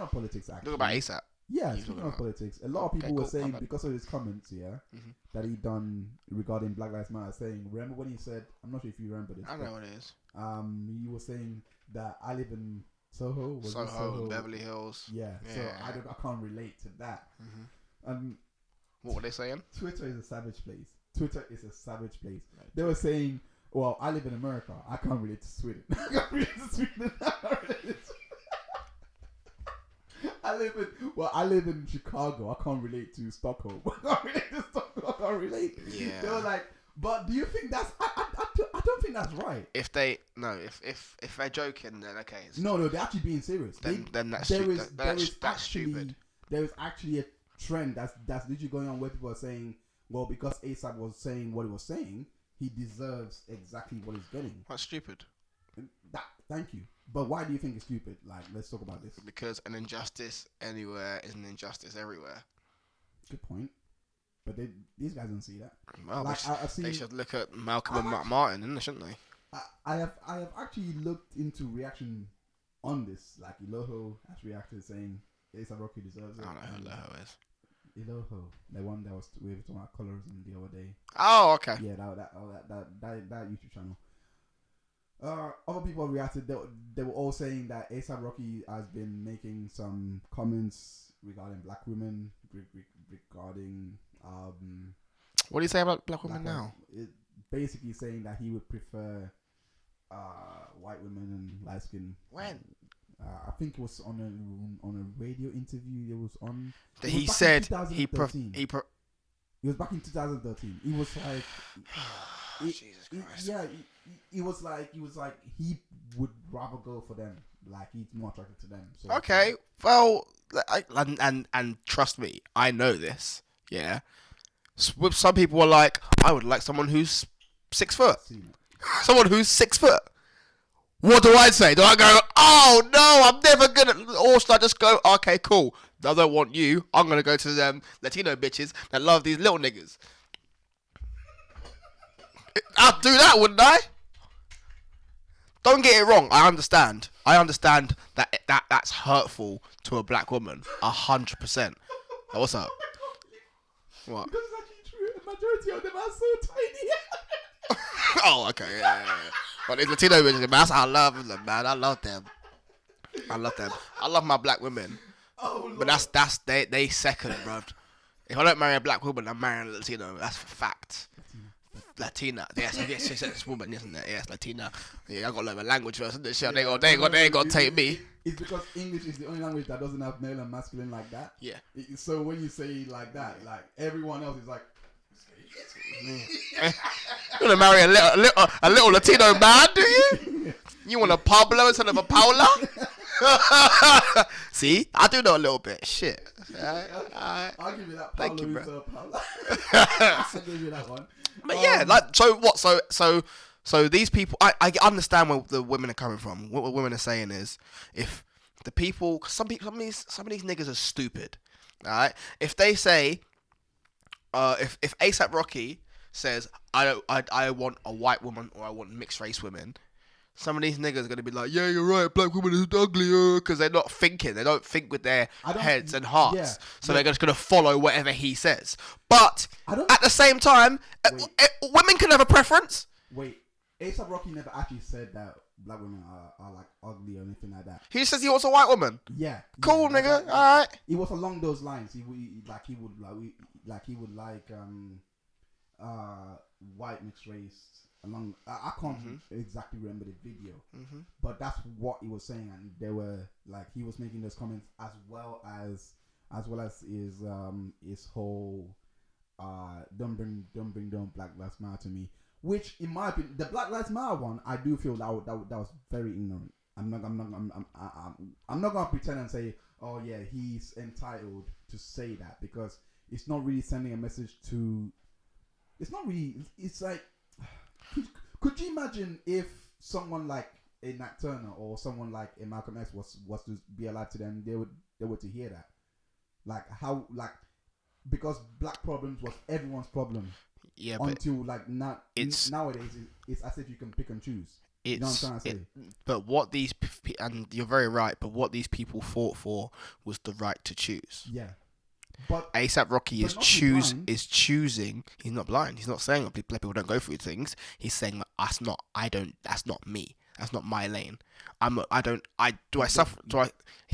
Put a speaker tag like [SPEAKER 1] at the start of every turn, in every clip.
[SPEAKER 1] of politics, actually.
[SPEAKER 2] Talk about ASAP.
[SPEAKER 1] Yeah, speaking of politics, a lot of people were saying because of his comments, that he done regarding Black Lives Matter, saying, remember when he said, I'm not sure if you remember this.
[SPEAKER 2] I know what it is.
[SPEAKER 1] He was saying that I live in Soho,
[SPEAKER 2] Beverly Hills.
[SPEAKER 1] Yeah, so I can't relate to that.
[SPEAKER 2] What were they saying?
[SPEAKER 1] Twitter is a savage place. They were saying, well, I live in America. I can't relate to Sweden. I can't relate to Sweden. I live in Chicago. I can't relate to Stockholm. I can't relate.
[SPEAKER 2] Yeah.
[SPEAKER 1] They were like, but do you think that's? I don't think that's right.
[SPEAKER 2] If they're joking, then okay.
[SPEAKER 1] No, they're actually being serious.
[SPEAKER 2] Then that's stupid. That's stupid.
[SPEAKER 1] There is actually a trend that's literally going on where people are saying, well, because ASAP was saying what he was saying, he deserves exactly what he's getting.
[SPEAKER 2] That's stupid.
[SPEAKER 1] Thank you. But why do you think it's stupid? Like, let's talk about this.
[SPEAKER 2] Because an injustice anywhere is an injustice everywhere.
[SPEAKER 1] Good point. But these guys don't see that.
[SPEAKER 2] Well,
[SPEAKER 1] like,
[SPEAKER 2] they should look at Malcolm and Martin, shouldn't they?
[SPEAKER 1] I have actually looked into reaction on this. Like, Iloho has reacted saying A$AP Rocky deserves it.
[SPEAKER 2] I don't know who Iloho is.
[SPEAKER 1] Iloho, the one that was we were talking about colorism the other day.
[SPEAKER 2] Oh, okay.
[SPEAKER 1] Yeah, that YouTube channel. Other people reacted. They were all saying that A$AP Rocky has been making some comments regarding black women, regarding
[SPEAKER 2] What do you say about black women now?
[SPEAKER 1] Basically saying that he would prefer white women and light skin.
[SPEAKER 2] When?
[SPEAKER 1] I think it was on a radio interview. It was on.
[SPEAKER 2] He said
[SPEAKER 1] he was back in 2013. He was like,
[SPEAKER 2] Jesus Christ.
[SPEAKER 1] He was like he would rather go for them. Like, he's more attracted to them. So
[SPEAKER 2] okay, well, and trust me, I know this. Yeah, with some people are like, I would like someone who's 6 foot. Someone who's 6 foot. What do I say? Do I go, oh no, I'm never gonna, or should I just go, okay, cool, I don't want you, I'm gonna go to them Latino bitches that love these little niggas. I'd do that, wouldn't I? Don't get it wrong, I understand that's hurtful to a black woman, 100%. What's up? What?
[SPEAKER 1] Because it's actually true, the majority of them are so tiny.
[SPEAKER 2] Oh, okay, yeah. But these Latino bitches, man, I love them, man. I love them. I love my black women.
[SPEAKER 1] Oh, Lord.
[SPEAKER 2] But that's they second, bro. If I don't marry a black woman, I'm marrying a Latino. That's for fact. Latina. Yes, it's woman, isn't it? Yes, Latina. Yeah, I got to learn a language first, isn't it? Shit,
[SPEAKER 1] Yeah,
[SPEAKER 2] they ain't got to take me.
[SPEAKER 1] It's because English is the only language that doesn't have male and masculine like that.
[SPEAKER 2] Yeah.
[SPEAKER 1] So when you say like that, like everyone else is like,
[SPEAKER 2] You want to marry a little Latino man, do you? You want a Pablo instead of a Paula? See, I do know a little bit. Shit.
[SPEAKER 1] I'll give you that.
[SPEAKER 2] Thank you, bro.
[SPEAKER 1] I'll give you that one.
[SPEAKER 2] But yeah, like, so what? So these people, I understand where the women are coming from. What women are saying is, if the people, some of these niggas are stupid. All right, if they say, if A$AP Rocky says, I want a white woman or I want mixed race women, some of these niggas are gonna be like, yeah, you're right, black women is ugly, because they're not thinking. They don't think with their heads and hearts. Yeah, so they're just gonna follow whatever he says. But at the same time, women can have a preference.
[SPEAKER 1] Wait, A$AP Rocky never actually said that black women are like ugly or anything like that.
[SPEAKER 2] He says he wants a white woman.
[SPEAKER 1] Yeah.
[SPEAKER 2] Cool,
[SPEAKER 1] yeah,
[SPEAKER 2] nigga. All right.
[SPEAKER 1] It was along those lines. He would like white mixed race. Along, I can't exactly remember the video, but that's what he was saying, and they were like, he was making those comments as well as his whole don't bring Black Lives Matter to me, which in my opinion, the Black Lives Matter one, I do feel that was very ignorant. I'm not gonna pretend and say, oh yeah, he's entitled to say that, because it's not really sending a message to. It's not really. It's like. Could you imagine if someone like a Nat Turner or someone like a Malcolm X was to be alive to them, they were to hear that, like how, like, because black problems was everyone's problem.
[SPEAKER 2] Yeah,
[SPEAKER 1] until like nowadays it's as if you can pick and choose. You know what I'm trying to say?
[SPEAKER 2] But what and you're very right. But what these people fought for was the right to choose.
[SPEAKER 1] Yeah. But
[SPEAKER 2] ASAP Rocky
[SPEAKER 1] but not to be blind.
[SPEAKER 2] is choosing. He's not blind. He's not saying black people don't go through things. He's saying that's not. I don't. That's not me. That's not my lane. I don't. Do I suffer?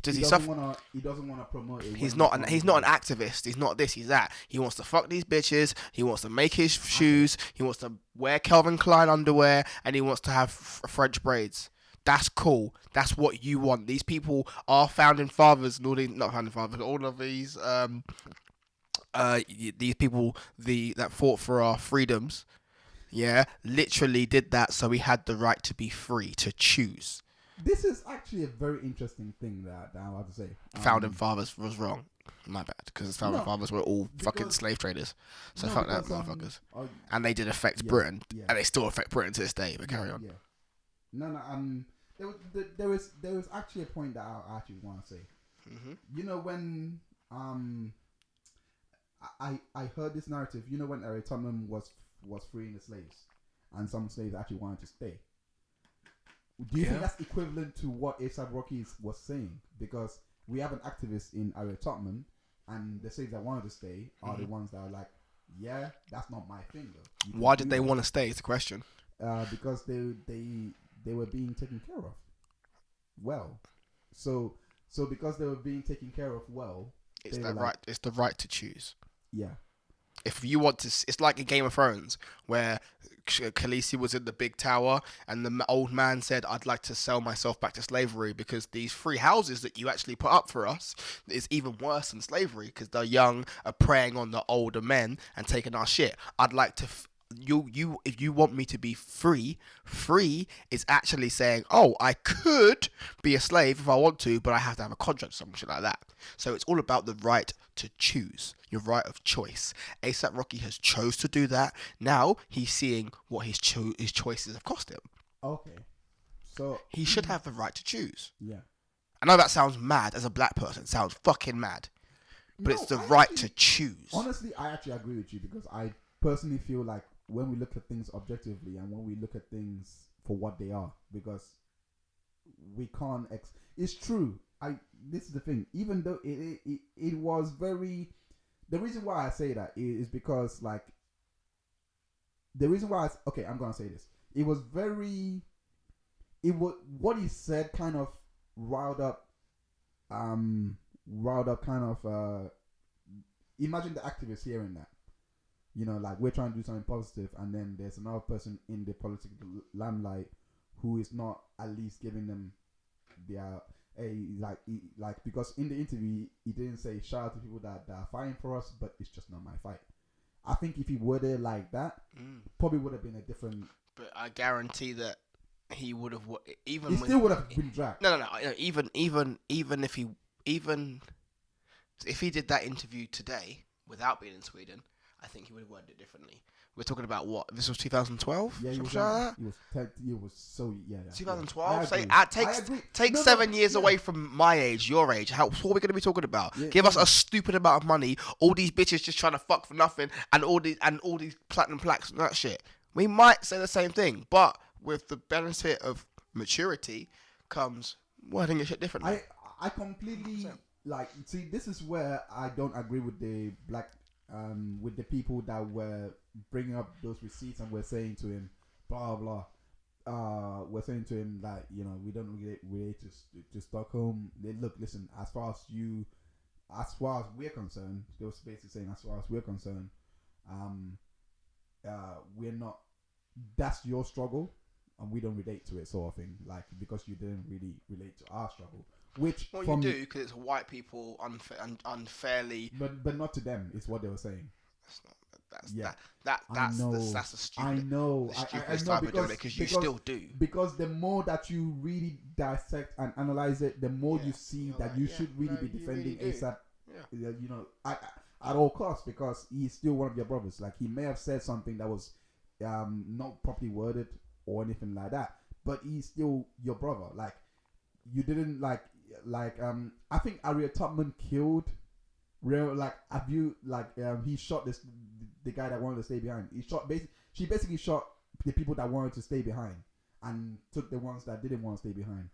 [SPEAKER 2] Does he suffer?
[SPEAKER 1] He doesn't want to promote it.
[SPEAKER 2] He's not an activist. He's not this. He's that. He wants to fuck these bitches. He wants to make his shoes. He wants to wear Calvin Klein underwear, and he wants to have French braids. That's cool. That's what you want. These people are founding fathers, and all these, not founding fathers, all of these people that fought for our freedoms, literally did that so we had the right to be free, to choose.
[SPEAKER 1] This is actually a very interesting thing that I have to say.
[SPEAKER 2] Founding fathers was wrong. My bad, because founding fathers were all fucking slave traders. So fuck that, motherfuckers. And they did affect Britain, and they still affect Britain to this day. But carry on.
[SPEAKER 1] Yeah. No. There was actually a point that I actually want to say.
[SPEAKER 2] Mm-hmm.
[SPEAKER 1] You know when I heard this narrative. You know when Harriet Tubman was freeing the slaves, and some slaves actually wanted to stay. Do you think that's equivalent to what A$AP Rocky was saying? Because we have an activist in Harriet Tubman, and the slaves that wanted to stay are the ones that are like, yeah, that's not my thing though.
[SPEAKER 2] Why did they want to stay? Is the question.
[SPEAKER 1] Because they were being taken care of well. So because they were being taken care of well,
[SPEAKER 2] it's the right. It's the right to choose.
[SPEAKER 1] Yeah.
[SPEAKER 2] If you want to, it's like in Game of Thrones where Khaleesi was in the big tower and the old man said, "I'd like to sell myself back to slavery because these free houses that you actually put up for us is even worse than slavery because the young are preying on the older men and taking our shit. I'd like to." If you want me to be free is actually saying, oh, I could be a slave if I want to, but I have to have a contract or some shit like that. So it's all about the right to choose, your right of choice. A$AP Rocky has chose to do that. Now he's seeing what his choices have cost him.
[SPEAKER 1] Okay. So
[SPEAKER 2] he should have the right to choose.
[SPEAKER 1] Yeah.
[SPEAKER 2] I know that sounds mad as a black person. It sounds fucking mad. But it's the right to choose.
[SPEAKER 1] Honestly, I actually agree with you because I personally feel like when we look at things objectively and when we look at things for what they are, because we can't it's true. This is the thing. Even though it was very, the reason why I say that is because like the reason why I'm gonna say this. It was what he said kind of riled up kind of imagine the activists hearing that. You know, like we're trying to do something positive, and then there's another person in the political limelight who is not at least giving them their because in the interview he didn't say shout out to people that are fighting for us, but it's just not my fight. I think if he were there like that, probably would have been a different.
[SPEAKER 2] But I guarantee that he would have
[SPEAKER 1] even. He still would have been dragged.
[SPEAKER 2] No. Even if he did that interview today without being in Sweden, I think he would have worded it differently. We're talking about what? This was 2012?
[SPEAKER 1] Yeah, he was so
[SPEAKER 2] 2012?
[SPEAKER 1] Yeah.
[SPEAKER 2] Take 7 years away from my age, your age. What are we going to be talking about?
[SPEAKER 1] Yeah,
[SPEAKER 2] Give us a stupid amount of money, all these bitches just trying to fuck for nothing, and all these platinum plaques and that shit. We might say the same thing, but with the benefit of maturity comes wording your shit differently.
[SPEAKER 1] I completely see. This is where I don't agree with the black. With the people that were bringing up those receipts and were saying to him, blah blah, we're saying to him that we don't relate to Stockholm. Listen. As far as we're concerned, they were basically saying, as far as we're concerned, we're not. That's your struggle, and we don't relate to it, sort of thing. Like because you didn't really relate to our struggle. Which
[SPEAKER 2] you do because it's white people unfairly,
[SPEAKER 1] but not to them. It's what they were saying.
[SPEAKER 2] That's a stupid.
[SPEAKER 1] I know. I know
[SPEAKER 2] because you still do.
[SPEAKER 1] Because the more that you really dissect and analyze it, the more you see that you should really be defending A$AP. Yeah. At all costs, because he's still one of your brothers. Like he may have said something that was not properly worded or anything like that, but he's still your brother. Like you didn't I think Harriet Tubman killed he shot the guy that wanted to stay behind. She basically shot the people that wanted to stay behind, and took the ones that didn't want to stay behind.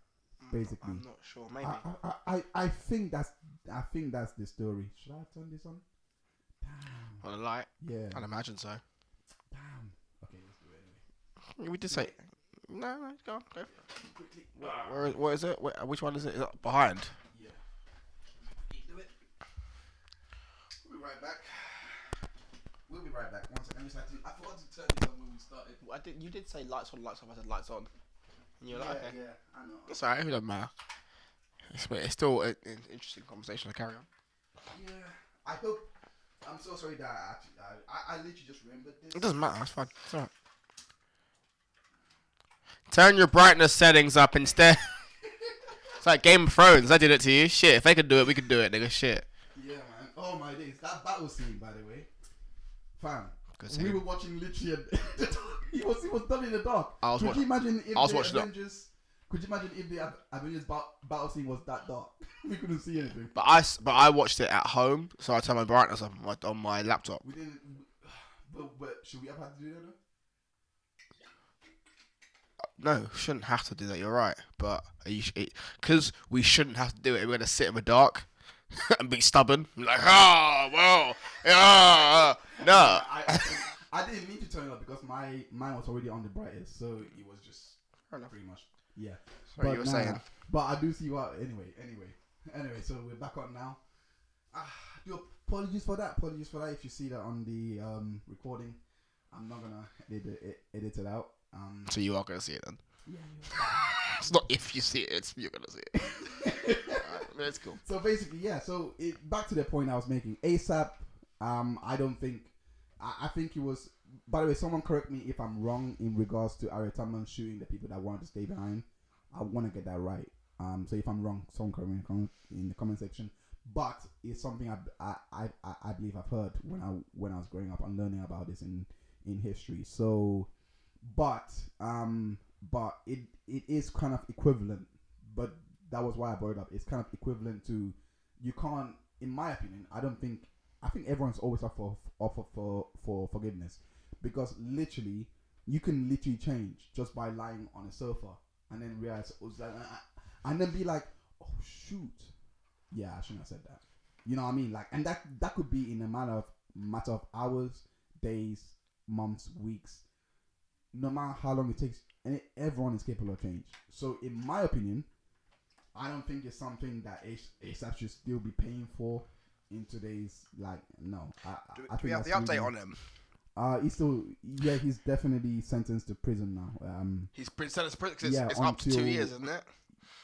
[SPEAKER 1] Basically,
[SPEAKER 2] I'm not sure. Maybe.
[SPEAKER 1] I think that's the story. Should I turn this on? Damn.
[SPEAKER 2] On a light?
[SPEAKER 1] Yeah.
[SPEAKER 2] I'd imagine so.
[SPEAKER 1] Damn. Okay, let's do it anyway.
[SPEAKER 2] We did say. No, go on, go for it. Quickly. Where is it? Which one is it? Is it behind?
[SPEAKER 1] Yeah. Do it. We'll be right back. One second. I forgot to turn this on when we started.
[SPEAKER 2] You did say lights on, lights off. I said lights on. And you're like, okay.
[SPEAKER 1] Yeah, I know.
[SPEAKER 2] It's alright. It doesn't matter. It's still an interesting conversation to carry on.
[SPEAKER 1] Yeah. I hope. I'm so sorry that I literally just remembered this.
[SPEAKER 2] It doesn't matter. It's fine. It's alright. Turn your brightness settings up instead. It's like Game of Thrones. I did it to you. Shit. If they could do it, we could do it, nigga. Shit.
[SPEAKER 1] Yeah, man. Oh my days. That battle scene, by the way. Fam.
[SPEAKER 2] Good
[SPEAKER 1] We were watching literally. He was done in the dark. Could you imagine if the Avengers battle scene was that dark? We couldn't see anything.
[SPEAKER 2] But I watched it at home, so I turned my brightness up on my laptop.
[SPEAKER 1] We didn't. But should we have had to do that though?
[SPEAKER 2] No, shouldn't have to do that. You're right, but because we shouldn't have to do it. We're gonna sit in the dark and be stubborn, like well, yeah, no.
[SPEAKER 1] I didn't mean to turn it up because mine was already on the brightest, so it was just pretty much yeah.
[SPEAKER 2] Sorry, you were saying.
[SPEAKER 1] But I do see what anyway. So we're back on now. Do apologies for that. If you see that on the recording, I'm not gonna edit it out.
[SPEAKER 2] So you are gonna see it then?
[SPEAKER 1] Yeah.
[SPEAKER 2] It's not if you see it; you're gonna see it. Alright, that's cool.
[SPEAKER 1] So basically, yeah. So back to the point I was making. ASAP. I don't think. I think it was. By the way, someone correct me if I'm wrong in regards to Ari Tubman shooting the people that wanted to stay behind. I want to get that right. So if I'm wrong, someone correct me in the comment section. But it's something I believe I've heard when I was growing up and learning about this in history. So, but it is kind of equivalent. But that was why I brought it up. It's kind of equivalent to, you can't, in my opinion, I think everyone's always up for forgiveness, because literally you can literally change just by lying on a sofa and then realize and then be like, oh shoot, yeah, I shouldn't have said that. You know what I mean? Like, and that could be in a matter of hours, days, months, weeks, no matter how long it takes. And everyone is capable of change. So in my opinion, I don't think it's something that ASAP should still be paying for in today's, like, no.
[SPEAKER 2] Do we have the update on him?
[SPEAKER 1] He's definitely sentenced to prison now.
[SPEAKER 2] He's sentenced to prison because it's up to 2 years, isn't it?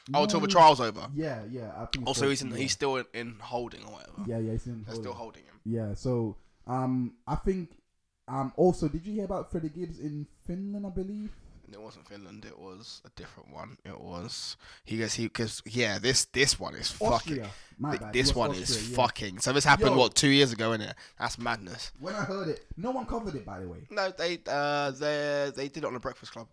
[SPEAKER 1] No,
[SPEAKER 2] until the trial's over.
[SPEAKER 1] Yeah. I think
[SPEAKER 2] also, he's still in holding or whatever.
[SPEAKER 1] Yeah, he's in.
[SPEAKER 2] They're still holding him.
[SPEAKER 1] Yeah. So, I think, also, did you hear about Freddie Gibbs in Finland? I believe.
[SPEAKER 2] It wasn't Finland. It was a different one. It was this one is
[SPEAKER 1] Austria.
[SPEAKER 2] fucking.
[SPEAKER 1] My bad.
[SPEAKER 2] This one
[SPEAKER 1] Austria,
[SPEAKER 2] is
[SPEAKER 1] yeah.
[SPEAKER 2] fucking. So this happened 2 years ago, innit? That's madness.
[SPEAKER 1] When I heard it, no one covered it, by the way.
[SPEAKER 2] No, they did it on the Breakfast Club,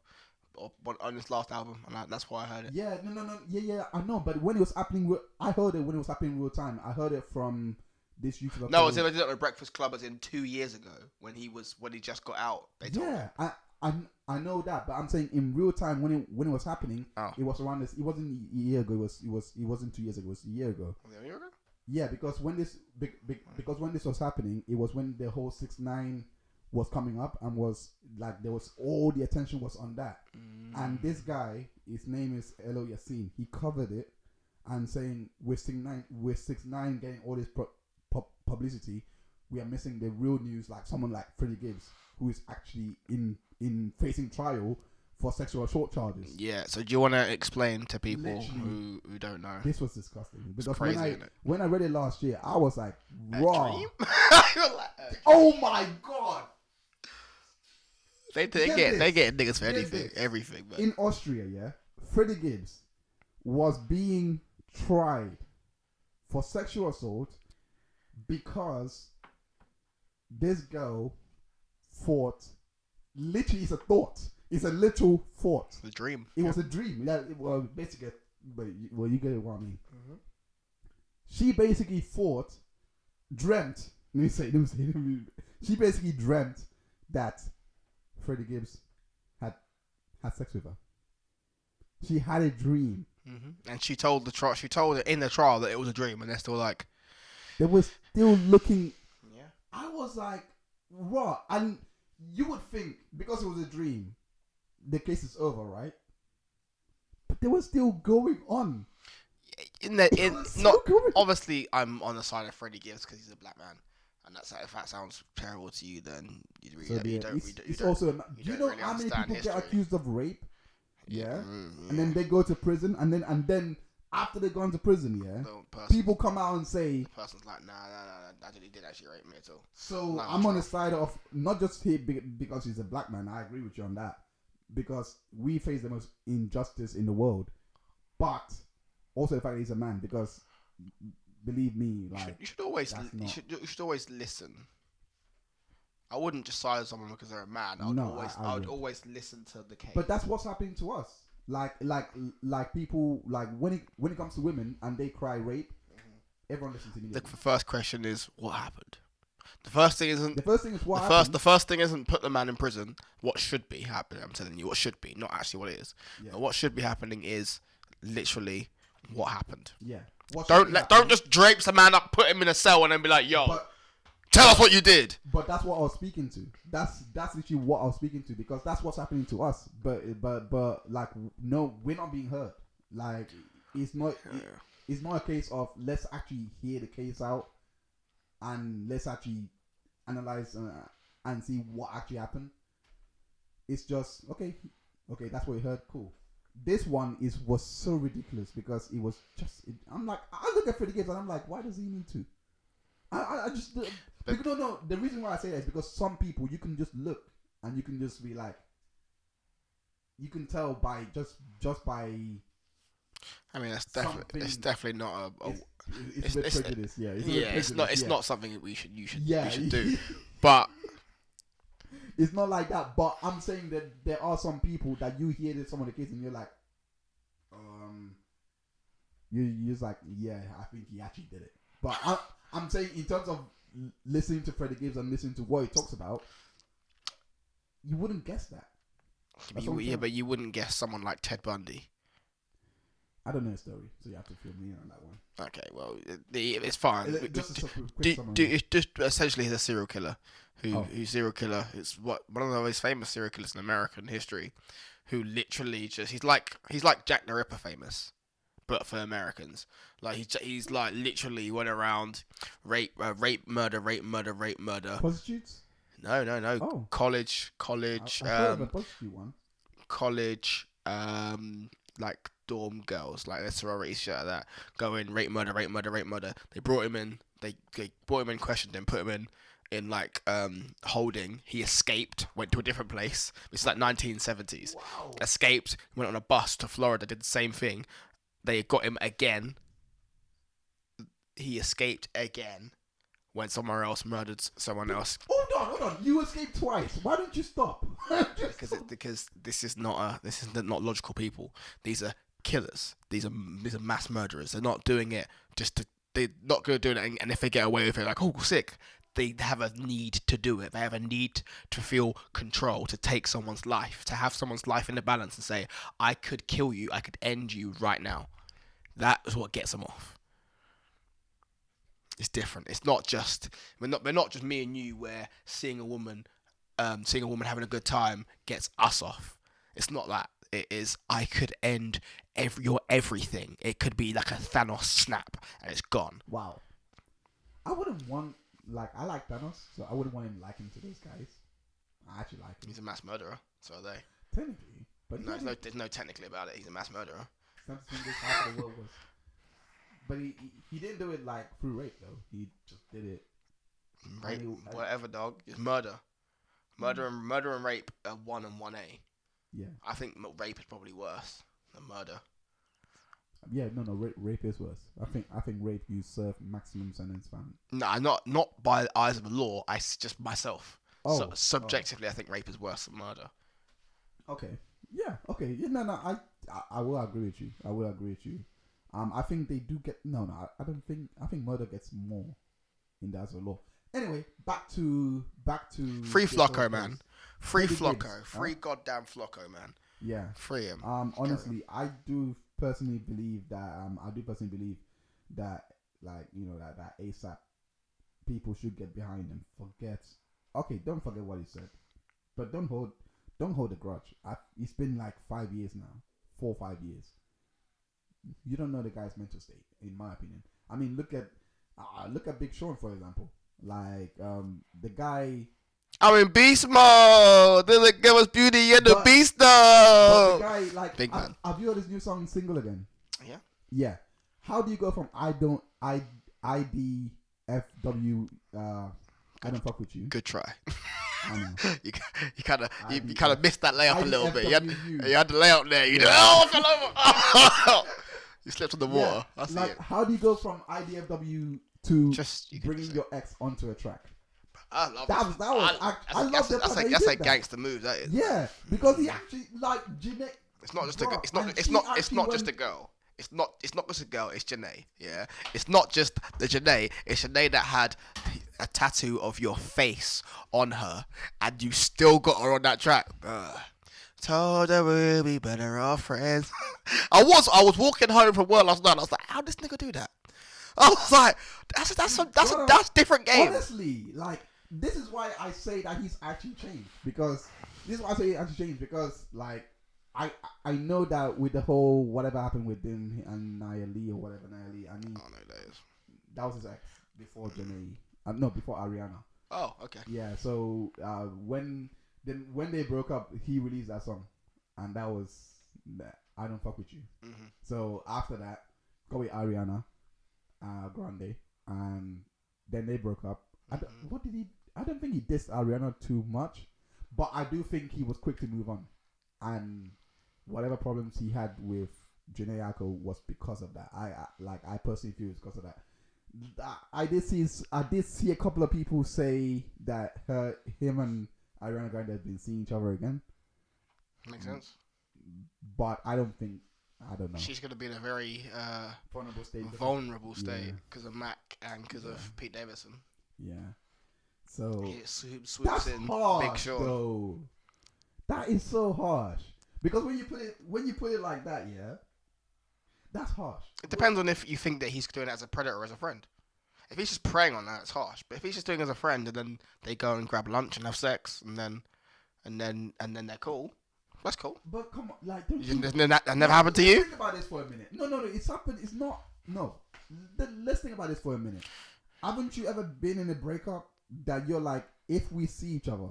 [SPEAKER 2] on his last album, and that's why I heard it.
[SPEAKER 1] Yeah, no, yeah, I know. But when it was happening, I heard it when it was happening in real time. I heard it from this YouTuber.
[SPEAKER 2] No, they did it on the Breakfast Club as in 2 years ago when he just got out. They told him.
[SPEAKER 1] I know that, but I'm saying in real time when it was happening, it was around this. It wasn't a year ago. It wasn't 2 years ago. It was a year ago.
[SPEAKER 2] Was it a year ago?
[SPEAKER 1] Yeah, because when this was happening, it was when the whole 6ix9ine was coming up and was like, there was all the attention was on that. And this guy, his name is Elo Yassin. He covered it and saying with 6ix9ine getting all this publicity, we are missing the real news, like someone like Freddie Gibbs, who is actually in facing trial for sexual assault charges.
[SPEAKER 2] Yeah, so do you want to explain to people who don't know?
[SPEAKER 1] This was disgusting. Because
[SPEAKER 2] it's crazy,
[SPEAKER 1] when I read it last year, I was like, raw.
[SPEAKER 2] Oh
[SPEAKER 1] my God.
[SPEAKER 2] They get niggas for everything. Man.
[SPEAKER 1] In Austria, yeah, Freddie Gibbs was being tried for sexual assault because this girl thought, literally, it's a thought. It's a literal thought.
[SPEAKER 2] The dream.
[SPEAKER 1] It was a dream. Well, basically, you get what I mean.
[SPEAKER 2] Mm-hmm.
[SPEAKER 1] She basically dreamt. Let me say. She basically dreamt that Freddie Gibbs had sex with her. she had a dream.
[SPEAKER 2] And she told it in the trial that it was a dream, and they're still like,
[SPEAKER 1] they were still looking.
[SPEAKER 2] yeah.
[SPEAKER 1] I was like, what? And you would think because it was a dream, the case is over, right? But they were still going on.
[SPEAKER 2] Obviously, I'm on the side of Freddie Gibbs because he's a black man, and if that sounds terrible to you, then you don't.
[SPEAKER 1] Do you know
[SPEAKER 2] really
[SPEAKER 1] how many
[SPEAKER 2] understand
[SPEAKER 1] people
[SPEAKER 2] history.
[SPEAKER 1] get accused of rape? Yeah.
[SPEAKER 2] Yeah.
[SPEAKER 1] And then they go to prison, and then after they've gone to prison, people come out and say
[SPEAKER 2] the person's like, nah, he didn't actually rape me at all.
[SPEAKER 1] So I'm on the side of not just him because he's a black man. I agree with you on that, because we face the most injustice in the world, but also the fact that he's a man, because believe me, like
[SPEAKER 2] you should always listen. I wouldn't just side someone because they're a man. I would always listen to the case.
[SPEAKER 1] But that's what's happening to us. Like people, like when it comes to women and they cry rape, everyone listens to me.
[SPEAKER 2] The first question is what happened. The first thing isn't
[SPEAKER 1] what happened.
[SPEAKER 2] The first thing isn't put the man in prison. What should be happening? I'm telling you what should be, not actually what it is. Yeah. What should be happening is literally what happened.
[SPEAKER 1] Yeah.
[SPEAKER 2] Don't just drape the man up, put him in a cell, and then be like, yo. Tell us what you did.
[SPEAKER 1] But that's what I was speaking to. That's literally what I was speaking to, because that's what's happening to us. But like, no, we're not being hurt. Like, it's not a case of let's actually hear the case out and let's actually analyze and see what actually happened. It's just okay, that's what you heard. Cool. This one was so ridiculous because it was just. I'm like, I look at Freddie Gibbs and I'm like, why does he need to? I just no. The reason why I say that is because some people you can just look and you can just be like, you can tell by just by.
[SPEAKER 2] I mean, it's definitely not
[SPEAKER 1] it's prejudice. Yeah,
[SPEAKER 2] it's not something that we should do, but
[SPEAKER 1] it's not like that. But I'm saying that there are some people that you hear some of the cases and you're like, you're just like, yeah, I think he actually did it. But I'm saying in terms of listening to Freddie Gibbs and listening to what he talks about, you wouldn't guess that.
[SPEAKER 2] But you wouldn't guess someone like Ted Bundy.
[SPEAKER 1] I don't know the story, so you have to fill me in on that one.
[SPEAKER 2] Okay, well, it's fine.
[SPEAKER 1] It's
[SPEAKER 2] just essentially he's a serial killer. Who's serial killer? It's one of the most famous serial killers in American history. Who literally he's like Jack the Ripper famous, but for Americans. Like he's like literally went around rape, murder.
[SPEAKER 1] Prostitutes?
[SPEAKER 2] No.
[SPEAKER 1] Oh.
[SPEAKER 2] College.
[SPEAKER 1] I heard of a prostitute one.
[SPEAKER 2] College, like dorm girls, like their sorority shit like that. Go in, rape, murder. They brought him in. They brought him in, questioned him, put him in like holding. He escaped, went to a different place. It's like 1970s.
[SPEAKER 1] Wow.
[SPEAKER 2] Escaped, went on a bus to Florida, did the same thing. They got him again. He escaped again. Went somewhere else, murdered someone else.
[SPEAKER 1] Hold on. You escaped twice. Why don't you stop?
[SPEAKER 2] Because this is not logical people. These are killers. These are mass murderers. They're not doing it they're not going to do it. And if they get away with it, like, oh, sick. They have a need to do it. They have a need to feel control, to take someone's life, to have someone's life in the balance and say, I could kill you, I could end you right now. That is what gets them off. It's different. It's not just we're not just me and you where seeing a woman having a good time gets us off. It's not that. It is I could end your everything. It could be like a Thanos snap and it's gone.
[SPEAKER 1] Wow. I wouldn't want I like Thanos, so I wouldn't want him liking to those guys. I actually like him.
[SPEAKER 2] He's a mass murderer, so are they.
[SPEAKER 1] Technically, but
[SPEAKER 2] no, there's no technically about it. He's a mass murderer.
[SPEAKER 1] Something this half of the world was. But he didn't do it like through rape though. He just did it.
[SPEAKER 2] Rape, whatever, dog. It's murder. Murder and rape are 1 and 1A.
[SPEAKER 1] Yeah.
[SPEAKER 2] I think rape is probably worse than murder.
[SPEAKER 1] Yeah, no, rape is worse. I think rape you serve maximum sentence, fam.
[SPEAKER 2] No, not by the eyes of the law. I just myself. Subjectively, I think rape is worse than murder. Okay.
[SPEAKER 1] Yeah. Okay. Yeah, no. I will agree with you. I think they do get I don't think. I think murder gets more in the eyes of the law. Anyway, back to
[SPEAKER 2] free Flocko, man. Free Flocko. Free goddamn Flocko, man.
[SPEAKER 1] Yeah.
[SPEAKER 2] Free him.
[SPEAKER 1] Honestly, I do personally believe that like that ASAP people should get behind him. Don't forget what he said, but don't hold a grudge. It's been like 5 years now, 4 or 5 years. You don't know the guy's mental state, in my opinion. I mean, look at Big Sean, for example. Like the guy.
[SPEAKER 2] I'm in beast mode. They give us beauty in the beast
[SPEAKER 1] But the
[SPEAKER 2] mode.
[SPEAKER 1] guy, like,
[SPEAKER 2] Big man.
[SPEAKER 1] have you heard his new song "Single Again"?
[SPEAKER 2] Yeah.
[SPEAKER 1] Yeah. How do you go from I don't fuck with you?
[SPEAKER 2] Good try.
[SPEAKER 1] I know.
[SPEAKER 2] you kind of missed that layup a little bit. You had the layup there. You
[SPEAKER 1] Yeah.
[SPEAKER 2] know, I fell over. You slipped on the water.
[SPEAKER 1] Yeah.
[SPEAKER 2] I see
[SPEAKER 1] Like,
[SPEAKER 2] it.
[SPEAKER 1] how do you go from IDFW to
[SPEAKER 2] Just
[SPEAKER 1] bringing your ex onto a track?
[SPEAKER 2] I love
[SPEAKER 1] That's
[SPEAKER 2] a gangster move. That is.
[SPEAKER 1] Yeah, because he actually like Janae.
[SPEAKER 2] It's not just a.
[SPEAKER 1] Bro,
[SPEAKER 2] It's not.
[SPEAKER 1] and
[SPEAKER 2] It's
[SPEAKER 1] she
[SPEAKER 2] not. It's
[SPEAKER 1] actually
[SPEAKER 2] not
[SPEAKER 1] went-
[SPEAKER 2] just a girl. It's not just a girl. It's Janae. Yeah. It's not just the Janae. It's Janae that had a tattoo of your face on her, and you still got her on that track. Told her we'll be better off friends. I was walking home from work last night. I was like, how this nigga do that? I was like, that's different game.
[SPEAKER 1] Honestly, like, this is why I say that he's actually changed, because like I know that with the whole whatever happened with him and Nia Lee or whatever, Nia Lee, I mean,
[SPEAKER 2] Oh no, that is.
[SPEAKER 1] that was his ex before Janae. No, before Ariana.
[SPEAKER 2] Oh, okay.
[SPEAKER 1] Yeah, so when they broke up, he released that song, and that was I Don't Fuck With You.
[SPEAKER 2] Mm-hmm.
[SPEAKER 1] So after that, got with Ariana Grande, and then they broke up. I don't think he dissed Ariana too much, but I do think he was quick to move on, and whatever problems he had with Janae Aiko was because of that. I personally feel it's because of that. I did see a couple of people say that him and Ariana Grande have been seeing each other again.
[SPEAKER 2] Makes sense.
[SPEAKER 1] But I don't know.
[SPEAKER 2] She's gonna be in a very
[SPEAKER 1] Vulnerable state.
[SPEAKER 2] state because of Mac and because of Pete Davidson.
[SPEAKER 1] Yeah. So
[SPEAKER 2] It swoops
[SPEAKER 1] that's
[SPEAKER 2] in
[SPEAKER 1] harsh,
[SPEAKER 2] Big Sean.
[SPEAKER 1] though. That is so harsh. Because when you put it like that, yeah, that's harsh.
[SPEAKER 2] It depends on if you think that he's doing it as a predator or as a friend. If he's just preying on that, it's harsh. But if he's just doing it as a friend and then they go and grab lunch and have sex and then they're cool, that's cool.
[SPEAKER 1] But come on, like,
[SPEAKER 2] That never happened to you?
[SPEAKER 1] Think about this for a minute. No, it's happened. It's not. No. Let's think about this for a minute. Haven't you ever been in a breakup that you're like, if we see each other,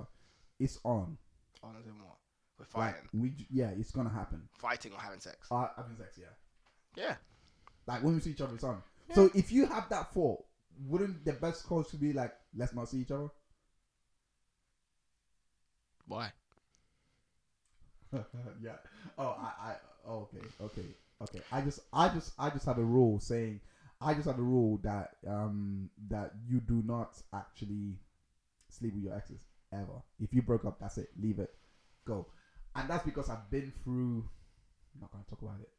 [SPEAKER 1] it's on?
[SPEAKER 2] On as in what? We're fighting.
[SPEAKER 1] Like, it's gonna happen.
[SPEAKER 2] Fighting or having sex.
[SPEAKER 1] Having sex, yeah.
[SPEAKER 2] Yeah.
[SPEAKER 1] Like, when we see each other, it's on.
[SPEAKER 2] Yeah.
[SPEAKER 1] So if you have that thought, wouldn't the best course to be like, let's not see each other?
[SPEAKER 2] Why?
[SPEAKER 1] Yeah. Oh, okay. I just have a rule saying, that that you do not actually sleep with your exes ever. If you broke up, that's it. Leave it. Go. And that's because I've been through. I'm not gonna talk about it.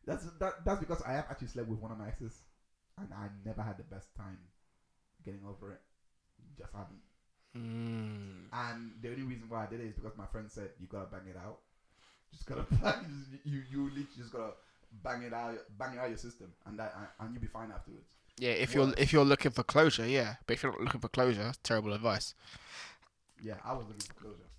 [SPEAKER 1] That's because I have actually slept with one of my exes, and I never had the best time getting over it. Just haven't. And the only reason why I did it is because my friend said you gotta bang it out. Just gotta you literally just gotta bang it out your system, and you'll be fine afterwards.
[SPEAKER 2] Yeah, if you're looking for closure, yeah. But if you're not looking for closure, that's terrible advice.
[SPEAKER 1] Yeah, I was looking for closure.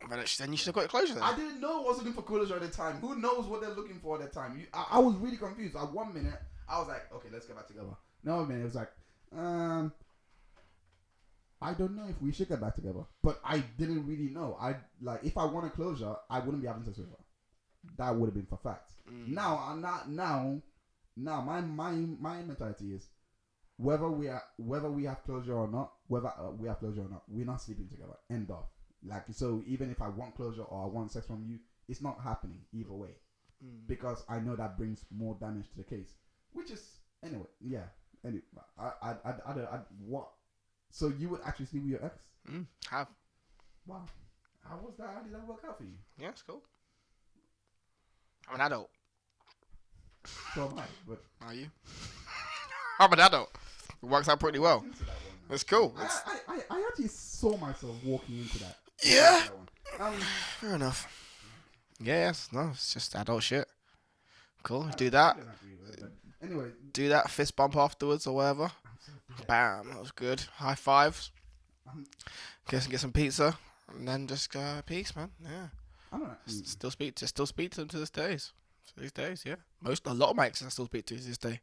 [SPEAKER 2] But then you should have got closure then.
[SPEAKER 1] I didn't know I was looking for closure at the time. Who knows what they're looking for at the time? I was really confused. At 1 minute, I was like, okay, let's get back together. No, man, it was like, I don't know if we should get back together. But I didn't really know. If I wanted closure, I wouldn't be having sex with her. That would have been for facts. Now my mentality is whether we have closure or not, we're not sleeping together. End of. Like, so even if I want closure or I want sex from you, it's not happening either way. Because I know that brings more damage to the case. Which is anyway, yeah. Anyway, I what? So you would actually sleep with your ex?
[SPEAKER 2] Have.
[SPEAKER 1] Wow. How was that? How did that work out for you?
[SPEAKER 2] Yeah, it's cool. I'm an adult.
[SPEAKER 1] So am I, but
[SPEAKER 2] Are you? I'm an adult. It works out pretty well. It's cool.
[SPEAKER 1] I actually saw myself walking into that.
[SPEAKER 2] Yeah. Fair enough. Yes, no, it's just adult shit. Cool, do that.
[SPEAKER 1] Anyway,
[SPEAKER 2] Do that fist bump afterwards or whatever. Bam, that was good. High fives. Get some pizza, and then just go peace, man. Yeah.
[SPEAKER 1] I don't know.
[SPEAKER 2] Still speak to them to this days. To these days, yeah. A lot of my exes I still speak to this day.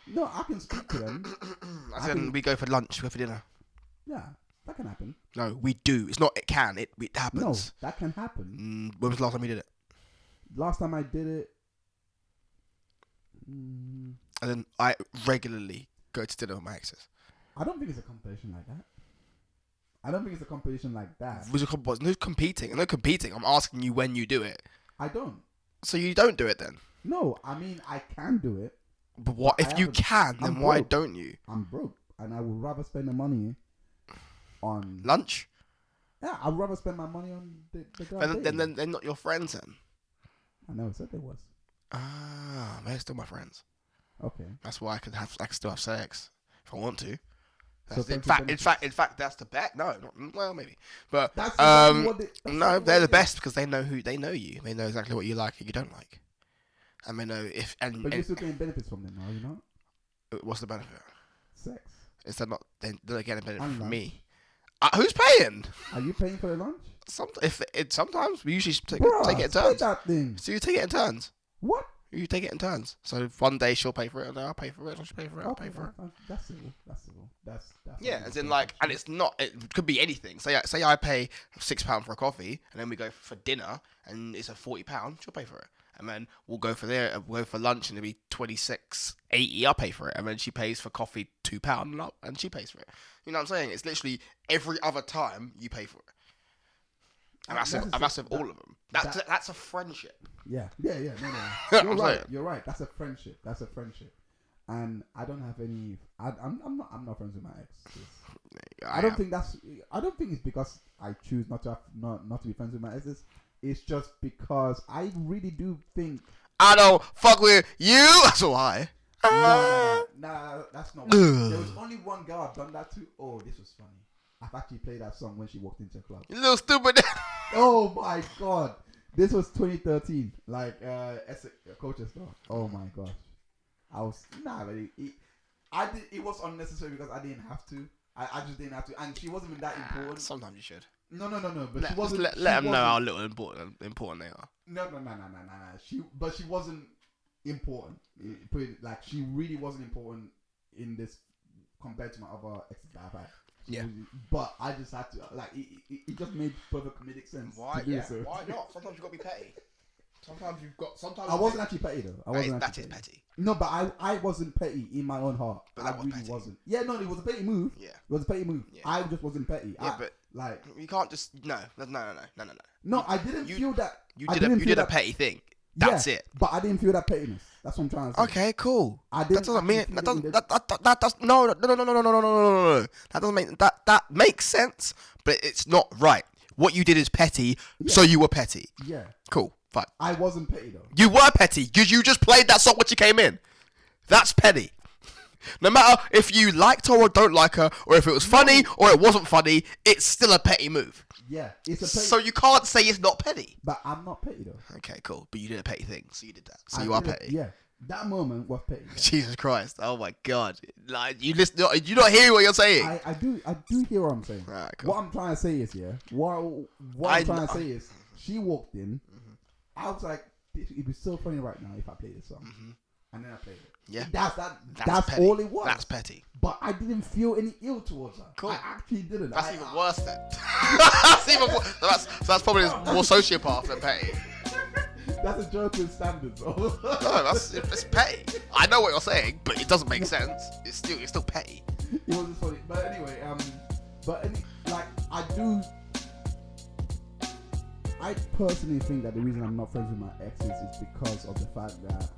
[SPEAKER 1] No, I can speak to them.
[SPEAKER 2] As in, we go for lunch, we go for dinner.
[SPEAKER 1] Yeah, that can happen.
[SPEAKER 2] No, we do. It's not. It can. It happens.
[SPEAKER 1] No, that can happen.
[SPEAKER 2] When was the last time we did it?
[SPEAKER 1] Last time I did it.
[SPEAKER 2] And then I regularly go to dinner with my exes.
[SPEAKER 1] I don't think it's a competition like that.
[SPEAKER 2] Was no competing. I'm asking you when you do it.
[SPEAKER 1] I don't.
[SPEAKER 2] So you don't do it then?
[SPEAKER 1] No, I mean I can do it.
[SPEAKER 2] But what if you can? Then why don't you?
[SPEAKER 1] I'm broke, and I would rather spend the money on
[SPEAKER 2] lunch.
[SPEAKER 1] Yeah, I'd rather spend my money on the girl.
[SPEAKER 2] And then they're not your friends then.
[SPEAKER 1] I never said they was.
[SPEAKER 2] Ah, they're still my friends.
[SPEAKER 1] Okay.
[SPEAKER 2] That's why I can still have sex if I want to.
[SPEAKER 1] So
[SPEAKER 2] in fact, that's the best. No, well, maybe, but
[SPEAKER 1] that's exactly
[SPEAKER 2] no, they're the best because they know you. They know exactly what you like and you don't like, and they know if. But
[SPEAKER 1] you're still getting benefits from them, are you not?
[SPEAKER 2] What's the benefit?
[SPEAKER 1] Sex.
[SPEAKER 2] Is that not? They're getting a benefit from
[SPEAKER 1] lunch.
[SPEAKER 2] me. Who's paying?
[SPEAKER 1] Are you paying for the lunch?
[SPEAKER 2] Sometimes we usually take it in turns.
[SPEAKER 1] That thing.
[SPEAKER 2] So you take it in turns.
[SPEAKER 1] What?
[SPEAKER 2] You take it in turns. So one day she'll pay for it, and then I'll pay for it. She'll pay for it. I'll pay for it.
[SPEAKER 1] That's civil. That's
[SPEAKER 2] yeah. As in, like, and it's not. It could be anything. Say I pay £6 for a coffee, and then we go for dinner, and it's a £40. She'll pay for it, and then we'll go for lunch, and it'll be £26.80. I'll pay for it, and then she pays for coffee £2, and she pays for it. You know what I'm saying? It's literally every other time you pay for it. And that's with all of them. That's a friendship.
[SPEAKER 1] Yeah. No. You're right. That's a friendship. And I don't have any. I'm not friends with my ex. I don't think it's because I choose not to be friends with my exes. It's just because I really do think
[SPEAKER 2] I don't fuck with you. That's why.
[SPEAKER 1] No, that's not. There was only one girl I've done that to. Oh, this was funny. I've actually played that song when she walked into a club.
[SPEAKER 2] You little stupid.
[SPEAKER 1] Oh my god. This was 2013. Like Culture Store. Oh my gosh. I was it was unnecessary because I didn't have to. I just didn't have to. And she wasn't even that important.
[SPEAKER 2] Sometimes you should.
[SPEAKER 1] No. But she wasn't.
[SPEAKER 2] Let them know how little important they are.
[SPEAKER 1] No. She wasn't important. Put it like she really wasn't important in this compared to my other exes that I've had.
[SPEAKER 2] Yeah.
[SPEAKER 1] But I just had to it just made perfect comedic sense.
[SPEAKER 2] Why?
[SPEAKER 1] To do so.
[SPEAKER 2] Why not? Sometimes you've got to be petty. Sometimes
[SPEAKER 1] I wasn't actually petty though.
[SPEAKER 2] That is petty.
[SPEAKER 1] No, but I wasn't petty in my own heart.
[SPEAKER 2] But that
[SPEAKER 1] I
[SPEAKER 2] was
[SPEAKER 1] really
[SPEAKER 2] petty.
[SPEAKER 1] wasn't. Yeah, no, it was a petty move.
[SPEAKER 2] Yeah.
[SPEAKER 1] It was a petty move.
[SPEAKER 2] Yeah.
[SPEAKER 1] I just wasn't petty.
[SPEAKER 2] Yeah, but
[SPEAKER 1] like
[SPEAKER 2] you can't just no.
[SPEAKER 1] No, I didn't feel that.
[SPEAKER 2] You did a petty thing. That's it.
[SPEAKER 1] But I didn't feel that pettiness. That's what I'm trying to say.
[SPEAKER 2] Okay, cool.
[SPEAKER 1] That
[SPEAKER 2] doesn't mean that does no. That doesn't make that makes sense, but it's not right. What you did is petty, so you were petty.
[SPEAKER 1] Yeah.
[SPEAKER 2] Cool. Fine.
[SPEAKER 1] I wasn't petty though.
[SPEAKER 2] You were petty because you just played that song when she came in. That's petty. No matter if you liked her or don't like her, or if it was funny or it wasn't funny, it's still a petty move.
[SPEAKER 1] Yeah, it's a petty.
[SPEAKER 2] So you can't say it's not petty.
[SPEAKER 1] But I'm not petty though.
[SPEAKER 2] Okay, cool. But you did a petty thing, so you did that. So you are petty.
[SPEAKER 1] Yeah, that moment was petty. Yeah.
[SPEAKER 2] Jesus Christ! Oh my God! Like you listen, you're not hearing what you're saying.
[SPEAKER 1] I do hear what I'm saying.
[SPEAKER 2] Right, cool.
[SPEAKER 1] What I'm trying to say is, what I'm trying to say is, she walked in. Mm-hmm. I was like, it'd be so funny right now if I played this song, and then I played it.
[SPEAKER 2] Yeah,
[SPEAKER 1] that's all it was.
[SPEAKER 2] That's petty.
[SPEAKER 1] But I didn't feel any ill towards her.
[SPEAKER 2] Cool.
[SPEAKER 1] I actually didn't.
[SPEAKER 2] That's even worse then. That's even worse. That's probably more sociopath than petty.
[SPEAKER 1] That's a joke with standards.
[SPEAKER 2] No, it's petty. I know what you're saying, but it doesn't make sense. It's still petty.
[SPEAKER 1] It was just funny, but anyway, I personally think that the reason I'm not friends with my exes is because of the fact that